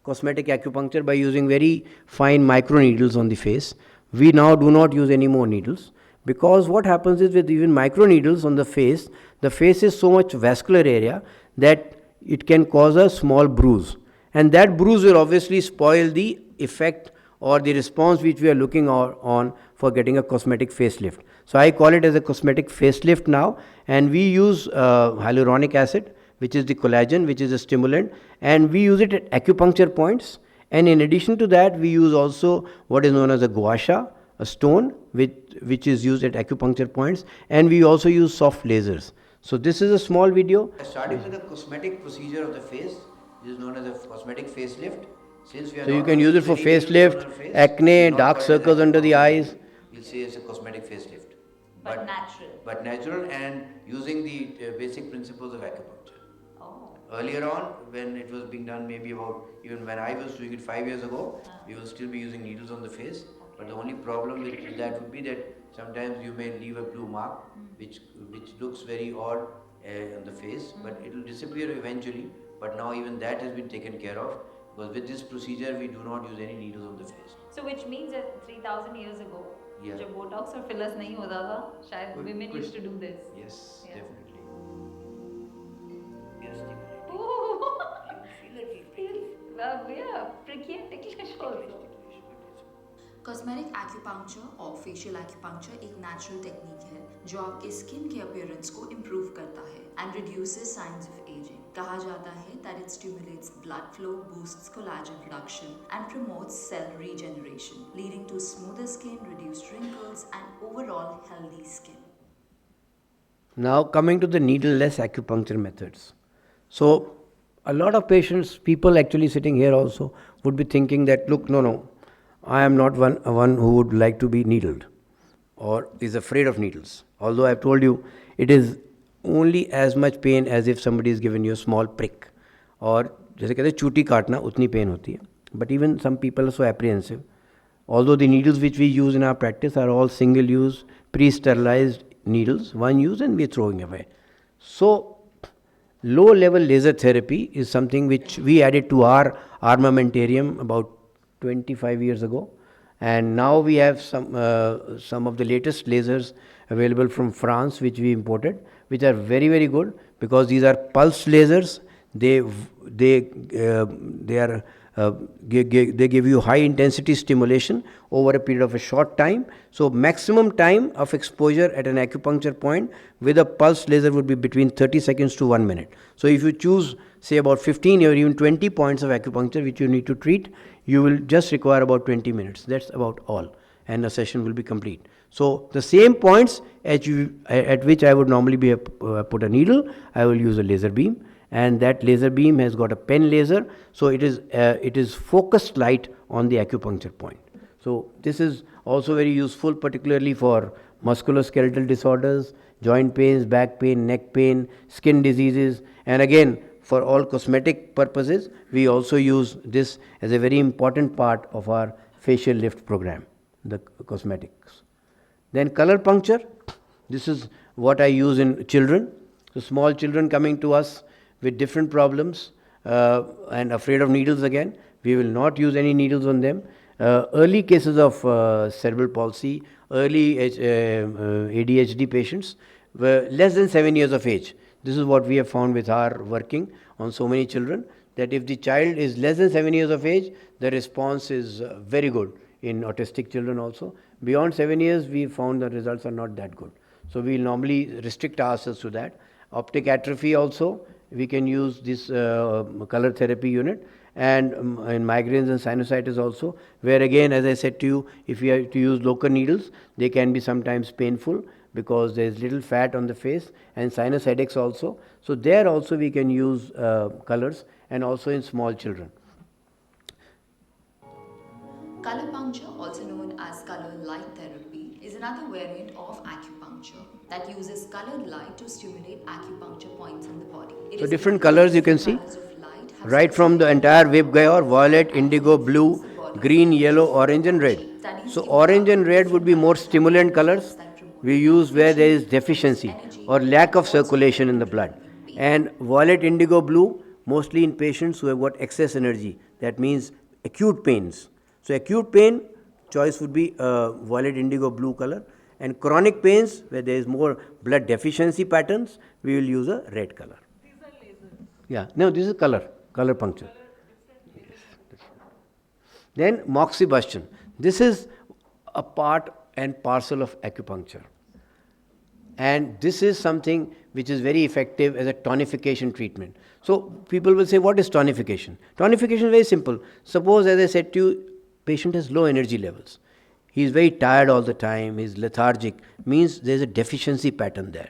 cosmetic acupuncture by using very fine micro needles on the face. We now do not use any more needles, because what happens is with even micro needles on the face is so much vascular area that it can cause a small bruise, and that bruise will obviously spoil the effect or the response which we are looking on for getting a cosmetic facelift. So I call it as a cosmetic facelift now, and we use hyaluronic acid, which is the collagen, which is a stimulant, and we use it at acupuncture points. And in addition to that, we use also what is known as a gua sha, a stone which is used at acupuncture points, and we also use soft lasers. So this is a small video. Starting with the cosmetic procedure of the face, this is known as a cosmetic facelift. Since we are so you can use it for facelift, acne, dark circles under the eyes. We'll say it's a cosmetic facelift. But natural. But natural and using the basic principles of acupuncture. Oh. Earlier on, when it was being done, maybe about, even when I was doing it 5 years ago, we will still be using needles on the face. But the only problem with that would be that sometimes you may leave a blue mark, which looks very odd on the face, but it will disappear eventually. But now even that has been taken care of, because with this procedure we do not use any needles on the face. So which means that 3000 years ago, Yeah. जब botox और fillers नहीं होता था, शायद women used to do this. Yes, Yeah. definitely. Yes, stimulating. Ooh. You feel it, Feels, yeah, pricky and ticklish also. Cosmetic acupuncture और facial acupuncture एक natural technique है जो आपके स्किन के अपीयरेंस को इम्प्रूव करता है and reduces signs of ageing. कहा जाता है that it stimulates blood flow, boosts collagen production and promotes cell regeneration, leading to smoother skin, reduced wrinkles and overall healthy skin. Now coming to the needle-less acupuncture methods. So a lot of patients, people actually sitting here also would be thinking that, look, no, I am not one who would like to be needled or is afraid of needles. Although I have told you, it is only as much pain as if somebody is given you a small prick. और जैसे कहते हैं चूटी काटना उतनी pen होती है. But even some people are so apprehensive. Although the needles which we use in our practice are all single-use, pre-sterilized needles, one use and we are throwing away. So low-level laser therapy is something which we added to our armamentarium about 25 years ago, and now we have some of the latest lasers available from France which we imported, which are very, very good, because these are pulse lasers. They give you high intensity stimulation over a period of a short time. So maximum time of exposure at an acupuncture point with a pulse laser would be between 30 seconds to 1 minute. So if you choose say about 15 or even 20 points of acupuncture which you need to treat, you will just require about 20 minutes. That's about all, and the session will be complete. So the same points at which I would normally put a needle, I will use a laser beam, and that laser beam has got a pen laser, so it is focused light on the acupuncture point. So this is also very useful, particularly for musculoskeletal disorders, joint pains, back pain, neck pain, skin diseases, and again for all cosmetic purposes we also use this as a very important part of our facial lift program, the cosmetics. Then color puncture, this is what I use in children. So small children coming to us with different problems and afraid of needles again, we will not use any needles on them. Early cases of cerebral palsy, early ADHD patients were less than 7 years of age. This is what we have found with our working on so many children, that if the child is less than 7 years of age, the response is very good in autistic children also. Beyond 7 years, we found the results are not that good. So we normally restrict ourselves to that. Optic atrophy also, we can use this color therapy unit, and in migraines and sinusitis also, where again, as I said to you, if you have to use local needles, they can be sometimes painful because there is little fat on the face, and sinus headaches also. So there also we can use colors, and also in small children. Color puncture, also known as color light therapy, is another variant of acupuncture that uses colored light to stimulate acupuncture points in the body. So different colors you can see, right from the entire Vibgyor, violet, indigo, blue, green, yellow, orange and red. So orange and red would be more stimulant colors we use where there is deficiency or lack of circulation in the blood. And violet, indigo, blue, mostly in patients who have got excess energy, that means acute pains. So acute pain, choice would be violet, indigo, blue color, and chronic pains where there is more blood deficiency patterns, we will use a red color. These are lasers. Yeah, no, this is color puncture. Yes. Then moxibustion. This is a part and parcel of acupuncture. And this is something which is very effective as a tonification treatment. So people will say, what is tonification? Tonification is very simple. Suppose, as I said to you, patient has low energy levels. He is very tired all the time, he is lethargic, means there is a deficiency pattern there.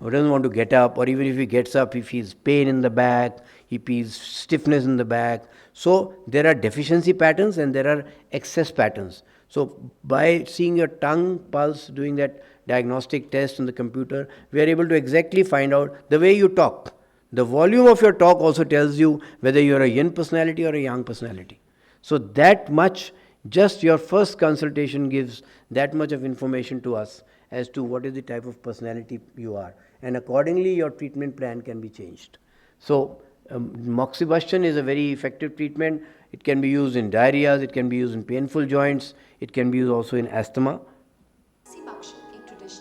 Or doesn't want to get up, or even if he gets up, he feels pain in the back, he feels stiffness in the back. So there are deficiency patterns and there are excess patterns. So by seeing your tongue pulse, doing that diagnostic test on the computer, we are able to exactly find out the way you talk. The volume of your talk also tells you whether you are a yin personality or a yang personality. So that much, just your first consultation gives that much of information to us as to what is the type of personality you are. And accordingly, your treatment plan can be changed. So moxibustion is a very effective treatment. It can be used in diarrheas, it can be used in painful joints, it can be used also in asthma.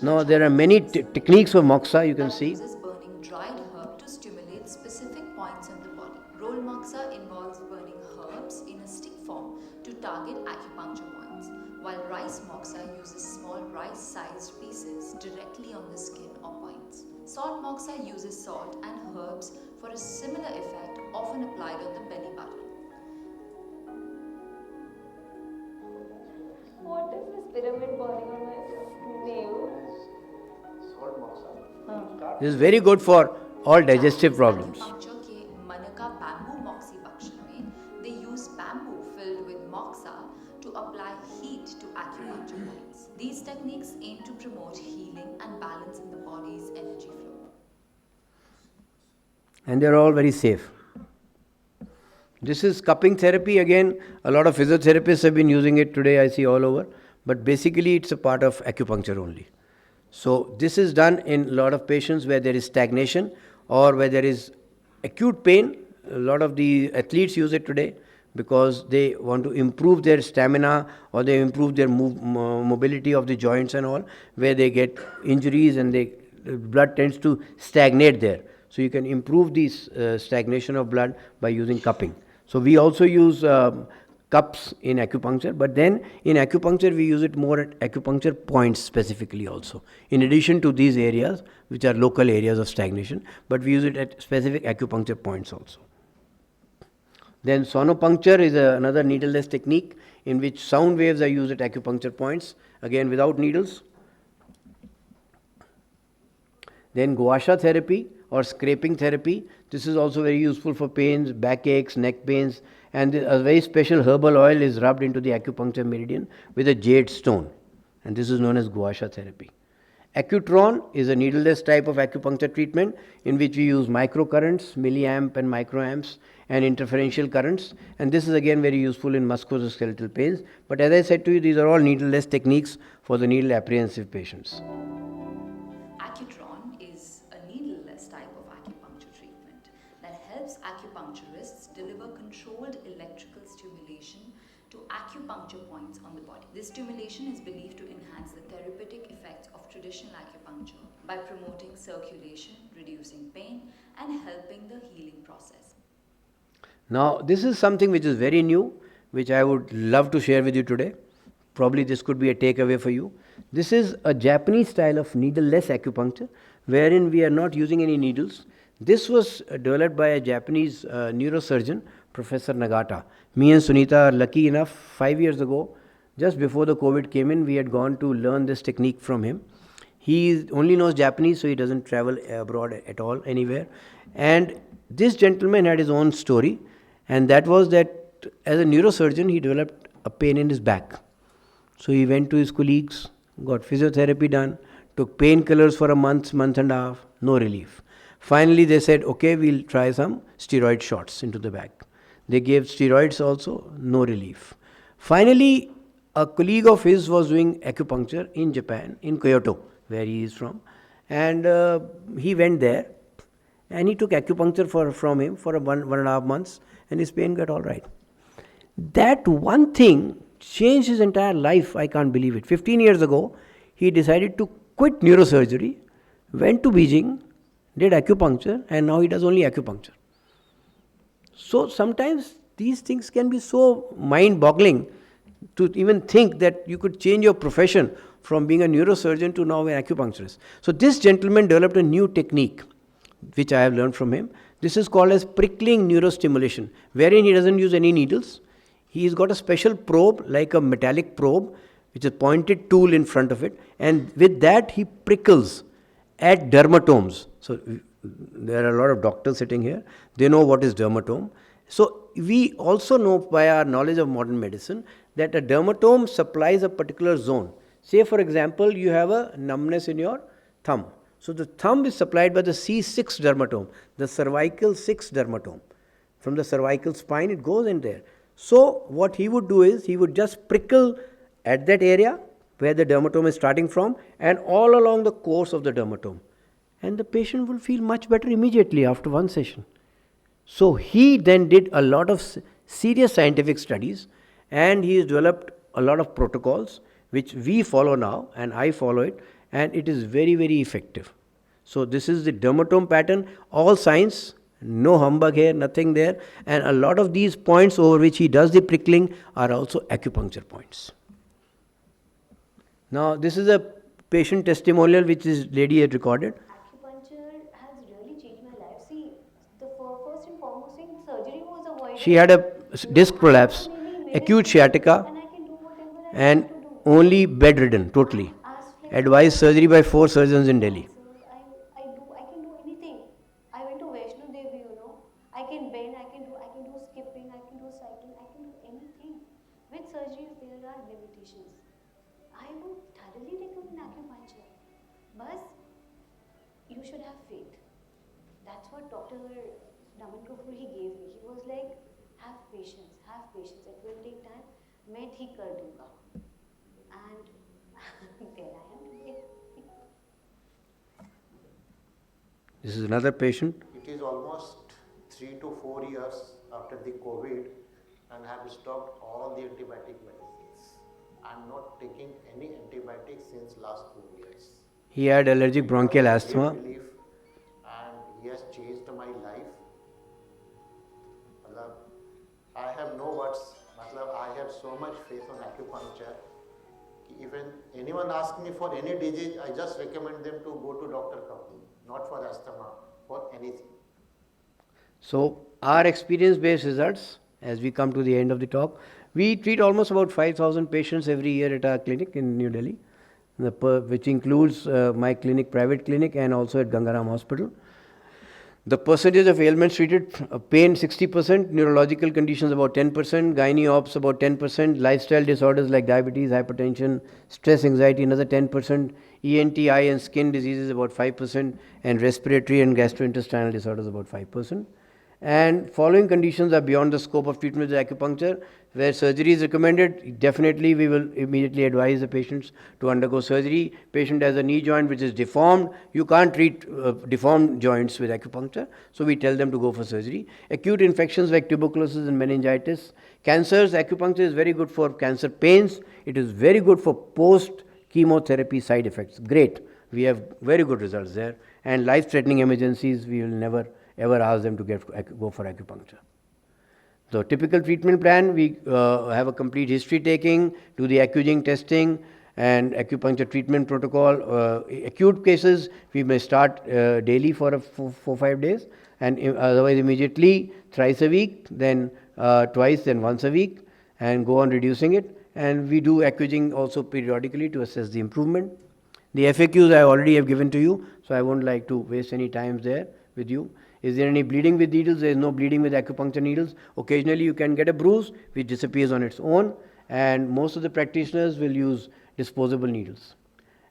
Now there are many techniques for moxa, you can see. Uses burning dried herb to stimulate specific points on the body. Roll moxa involves burning herbs in a stick form to target acupuncture points, while rice moxa uses small rice-sized pieces directly on the skin or points. Salt moxa uses salt and herbs for a similar effect, often applied on the belly button. What is this pyramid burning on my nail? This is very good for all digestive problems. Acupuncture के मनका bamboo moxibustion में they use bamboo filled with moxa to apply heat to acupuncture points. These techniques aim to promote healing and balance in the body's energy flow. And they are all very safe. This is cupping therapy. Again, a lot of physiotherapists have been using it today, I see all over. But basically, it's a part of acupuncture only. So this is done in a lot of patients where there is stagnation or where there is acute pain. A lot of the athletes use it today because they want to improve their stamina or they improve their mobility of the joints and all, where they get injuries and the blood tends to stagnate there. So you can improve this stagnation of blood by using cupping. So we also use cups in acupuncture, but then in acupuncture we use it more at acupuncture points specifically also, in addition to these areas which are local areas of stagnation, but we use it at specific acupuncture points also. Then sonopuncture is another needleless technique in which sound waves are used at acupuncture points, again without needles. Then gua sha therapy or scraping therapy, this is also very useful for pains, backaches, neck pains, and a very special herbal oil is rubbed into the acupuncture meridian with a jade stone, and this is known as gua sha therapy. Accutron is a needleless type of acupuncture treatment in which we use microcurrents, milliamp and microamps, and interferential currents, and this is again very useful in musculoskeletal pains. But as I said to you, these are all needleless techniques for the needle apprehensive patients. Accutron is a needleless type of acupuncture treatment that helps acupuncturists deliver controlled electrical stimulation to acupuncture points on the body. This stimulation is believed to enhance the therapeutic effects of traditional acupuncture by promoting circulation, reducing pain, and helping the healing process. Now, this is something which is very new, which I would love to share with you today. Probably this could be a takeaway for you. This is a Japanese style of needleless acupuncture, wherein we are not using any needles. This was developed by a Japanese neurosurgeon, Professor Nagata. Me and Sunita are lucky enough, 5 years ago, just before the COVID came in, we had gone to learn this technique from him. He only knows Japanese, so he doesn't travel abroad at all, anywhere. And this gentleman had his own story, and that was that as a neurosurgeon, he developed a pain in his back. So he went to his colleagues, got physiotherapy done, took painkillers for a month and a half, no relief. Finally, they said, okay, we'll try some steroid shots into the back. They gave steroids also, no relief. Finally, a colleague of his was doing acupuncture in Japan, in Kyoto, where he is from. And he went there and he took acupuncture from him for 1.5 months, and his pain got all right. That one thing changed his entire life. I can't believe it. 15 years ago, he decided to quit neurosurgery, went to Beijing, did acupuncture, and now he does only acupuncture. So sometimes these things can be so mind-boggling to even think that you could change your profession from being a neurosurgeon to now an acupuncturist. So this gentleman developed a new technique, which I have learned from him. This is called as prickling neurostimulation, wherein he doesn't use any needles. He's got a special probe, like a metallic probe, which is a pointed tool in front of it, and with that he prickles at dermatomes. So there are a lot of doctors sitting here. They know what is dermatome. So we also know by our knowledge of modern medicine that a dermatome supplies a particular zone. Say for example, you have a numbness in your thumb. So the thumb is supplied by the C6 dermatome, the cervical 6 dermatome. From the cervical spine it goes in there. So what he would do is, he would just prickle at that area where the dermatome is starting from and all along the course of the dermatome. And the patient will feel much better immediately after one session. So he then did a lot of serious scientific studies, and he has developed a lot of protocols which we follow now, and I follow it, and it is very, very effective. So this is the dermatome pattern, all science, no humbug here, nothing there, and a lot of these points over which he does the prickling are also acupuncture points. Now this is a patient testimonial which this lady had recorded. Acupuncture has really changed my life. See, the first and foremost thing, surgery was avoided. She had a disc prolapse, acute sciatica, And I can do whatever I and want to do. only bedridden totally. Advised surgery by 4 surgeons in Delhi. So I can do anything. I went to Vaishno Devi, I can bend, I can do skipping, I can do cycling, I can do anything. With surgeries, there are limitations. I would thoroughly recommend acupuncture. But you should have faith. That's what Dr. Raman Kapur he gave me. He was like, have patience. It will take time. मैं ठीक कर दूँगा. And there I am today. This is another patient. It is almost 3 to 4 years after the COVID, and I have stopped all the antibiotic medicines. I am not taking any antibiotics since last 2 years. He had allergic bronchial asthma. Relief, and he has changed my life. I have no words. I have so much faith on acupuncture. Even anyone asks me for any disease, I just recommend them to go to Dr. Kapur, not for asthma, for anything. So our experience-based results, as we come to the end of the talk, we treat almost about 5,000 patients every year at our clinic in New Delhi, which includes my clinic, private clinic, and also at Gangaram Hospital. The percentage of ailments treated, pain 60%, neurological conditions about 10%, gynae ops about 10%, lifestyle disorders like diabetes, hypertension, stress, anxiety another 10%, ENT, eye and skin diseases about 5%, and respiratory and gastrointestinal disorders about 5%. And following conditions are beyond the scope of treatment with acupuncture. Where surgery is recommended, definitely we will immediately advise the patients to undergo surgery. Patient has a knee joint which is deformed. You can't treat deformed joints with acupuncture, so we tell them to go for surgery. Acute infections like tuberculosis and meningitis. Cancers, acupuncture is very good for cancer pains. It is very good for post-chemotherapy side effects. Great. We have very good results there. And life-threatening emergencies, we will never ever ask them to go for acupuncture. So typical treatment plan, we have a complete history taking, do the accuging testing and acupuncture treatment protocol. Acute cases, we may start daily for 4-5 days, and otherwise immediately thrice a week, then twice, then once a week, and go on reducing it. And we do accuging also periodically to assess the improvement. The FAQs I already have given to you, so I won't like to waste any time there with you. Is there any bleeding with needles? There is no bleeding with acupuncture needles. Occasionally you can get a bruise which disappears on its own, and most of the practitioners will use disposable needles.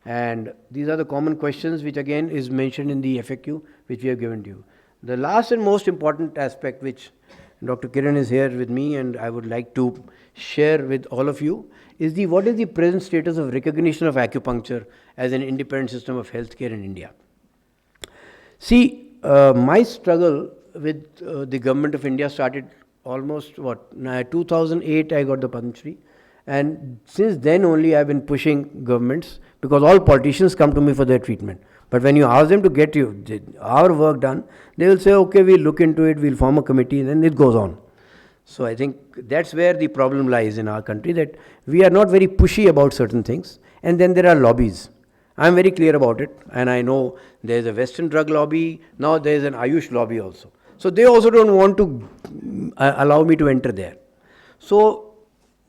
And these are the common questions which again is mentioned in the FAQ which we have given to you. The last and most important aspect, which Dr. Kiran is here with me and I would like to share with all of you, is what is the present status of recognition of acupuncture as an independent system of healthcare in India. See, my struggle with the government of India started almost 2008 I got the Padma Shri, and since then only I have been pushing governments, because all politicians come to me for their treatment. But when you ask them to get our work done, they will say, okay, we'll look into it, we'll form a committee, and then it goes on. So I think that's where the problem lies in our country, that we are not very pushy about certain things, And then there are lobbies. I'm very clear about it, and I know there's a Western drug lobby, now there's an Ayush lobby also. So they also don't want to allow me to enter there. So,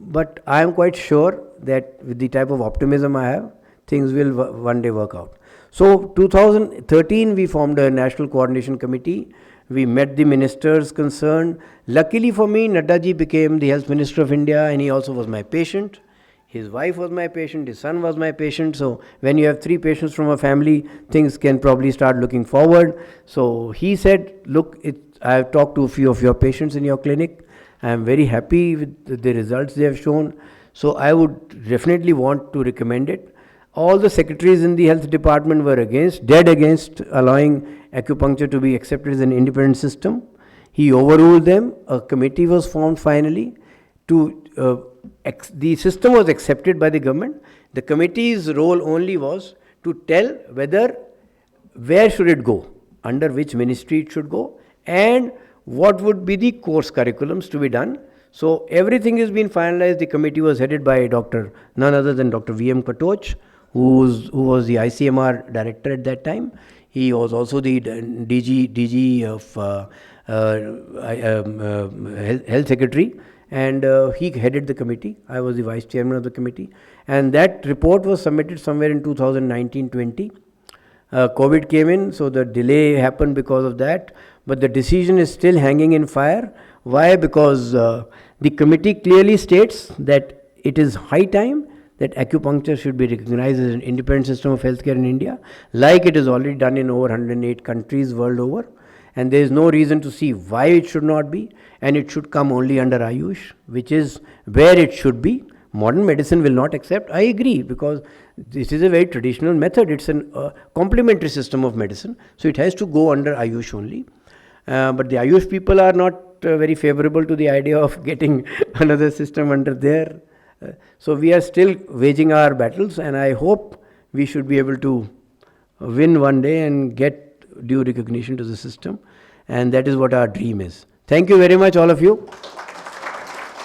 but I am quite sure that with the type of optimism I have, things will one day work out. So 2013 we formed a National Coordination Committee. We met the ministers concerned. Luckily for me, Nadda ji became the Health Minister of India, and he also was my patient. His wife was my patient, his son was my patient. So when you have 3 patients from a family, things can probably start looking forward. So he said, look, I have talked to a few of your patients in your clinic. I am very happy with the results they have shown. So I would definitely want to recommend it. All the secretaries in the health department were dead against allowing acupuncture to be accepted as an independent system. He overruled them. A committee was formed finally the system was accepted by the government. The committee's role only was to tell where should it go, under which ministry it should go, and what would be the course curriculums to be done. So everything has been finalized. The committee was headed by none other than Dr. V.M. Katoch, who was the ICMR director at that time. He was also the DG of Health Secretary, and he headed the committee. I was the vice chairman of the committee, and that report was submitted somewhere in 2019-20. COVID came in, so the delay happened because of that, but the decision is still hanging in fire. Why? Because the committee clearly states that it is high time that acupuncture should be recognized as an independent system of healthcare in India, like it is already done in over 108 countries world over. And there is no reason to see why it should not be, and it should come only under Ayush, which is where it should be. Modern medicine will not accept, I agree, because this is a very traditional method. It's a complementary system of medicine, so it has to go under Ayush only. But the Ayush people are not very favorable to the idea of getting another system under there. So we are still waging our battles, and I hope we should be able to win one day and get due recognition to the system, and that is what our dream is. Thank you very much, all of you.